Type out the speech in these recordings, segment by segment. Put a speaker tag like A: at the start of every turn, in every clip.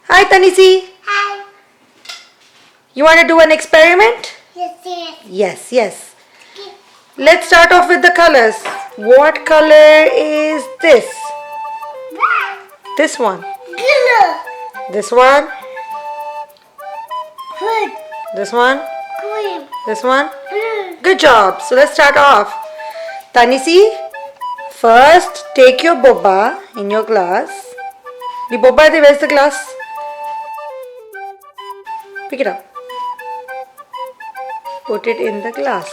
A: Hi Tanisi.
B: Hi.
A: You want to do an experiment?
B: Yes.
A: Yes, yes. Let's start off with the colors. What color is this? This one.
B: Blue.
A: This one.
B: Red.
A: This one.
B: Green.
A: This one.
B: Blue.
A: Good job. So let's start off. Tanisi, first take your boba in your glass. The boba, where's the glass? Pick it up. Put it in the glass.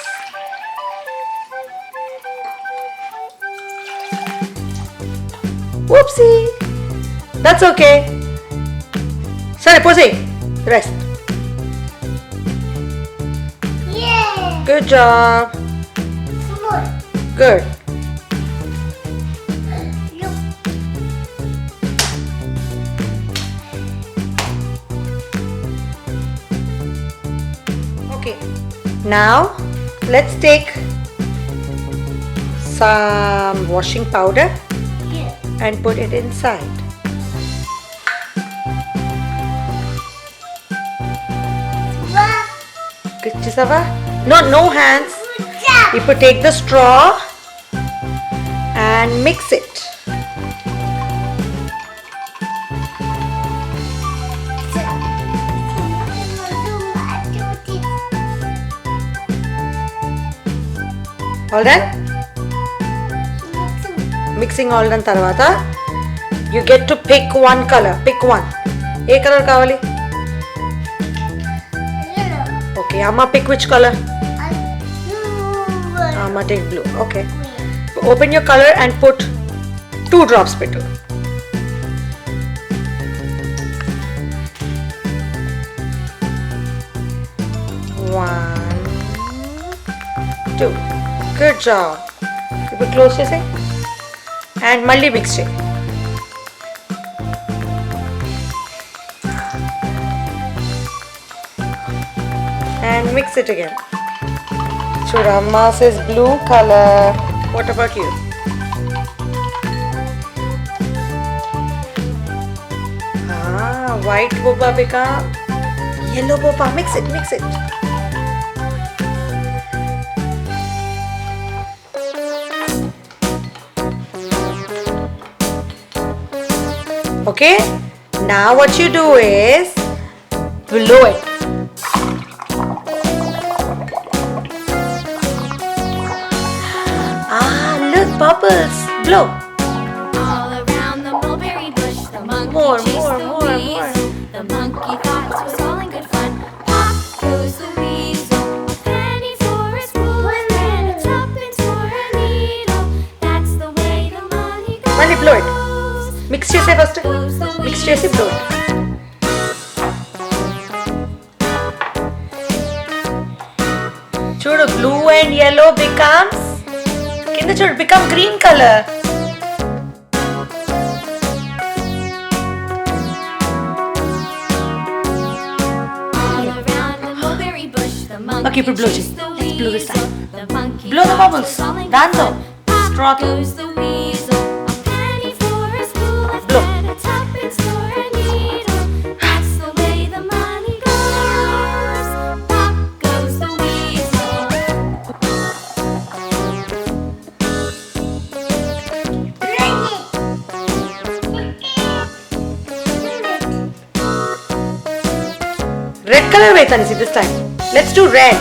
A: Whoopsie. That's okay. Sorry, Posey. Rest.
B: Yeah.
A: Good job.
B: Come on.
A: Good.
B: Look.
A: Okay. Now let's take some washing powder
B: Yeah.
A: and put it inside.
B: Wow.
A: Kisava? No hands.
B: Good job.
A: You put take the straw and mix it. All done? Mixing all done tarvata, you get to pick one color. Pick one. A colour కావాలి?
B: Yellow.
A: Okay, Amma pick which color?
B: Blue.
A: Amma take blue. Okay. Open your color and put 2 drops petal. One, two. Good job. Keep it close చేసి and మళ్ళీ mix చేయి. And mix it again. Churama says blue color. What about you? White boba become yellow boba. Mix it, mix it. Okay, now what you do is blow it. Look, bubbles. Blow.
C: All around the mulberry bush, the monkey
A: More,
C: chased
A: more,
C: the
A: more,
C: weasel.
A: more.
C: The monkey thought it was all in good fun. Pop goes the weasel, a penny for a spool and a tuppence for a needle. That's the way the money goes.
A: Mali, blow it. Mix చేసే first.
C: Goes the
A: Mix చేసి blow it. చూడు blue and yellow becomes కింద చూడు become green color.
C: All around the mulberry bush, the monkey
A: Okay, ఇప్పుడు blow చేయి.
C: chased the
A: Let's blow this
C: weasel.
A: time.
C: The monkey
A: Blow the
C: thought it
A: bubbles.
C: was all in good
A: దాంతో
C: fun. Pop
A: straw తో.
C: goes the weasel, a penny for a spool
A: Blow.
C: and a tuppence for a needle. That's the way the money goes. Pop goes the weasel.
A: Red color wait Tanisi this time. Let's do red.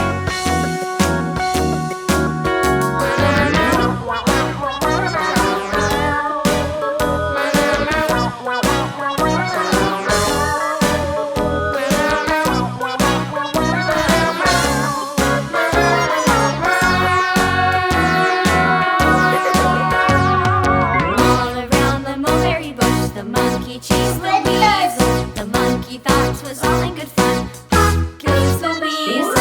C: All around the mulberry bush, the monkey chased the weasel. The monkey thought it was all in good fun. Pop goes the weasel.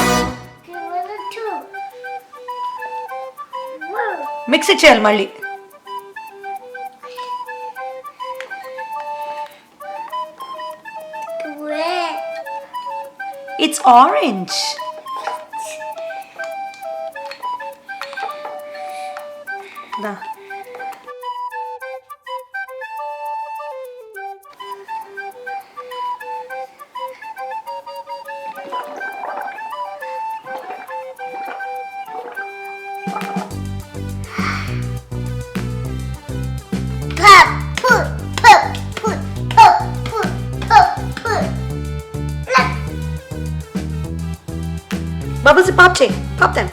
A: Mix it చేయాలి మళ్ళీ.
B: Red.
A: It's orange. Da. Bubbles, pop check. Pop them.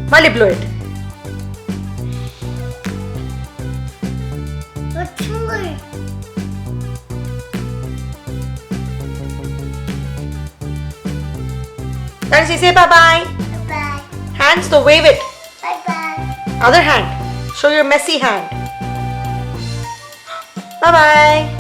A: Mali blow it.
B: What's more?
A: Tanisi, say bye-bye.
B: Bye.
A: Hands, though, wave it.
B: Bye.
A: Other hand. Show your messy hand. Bye-bye.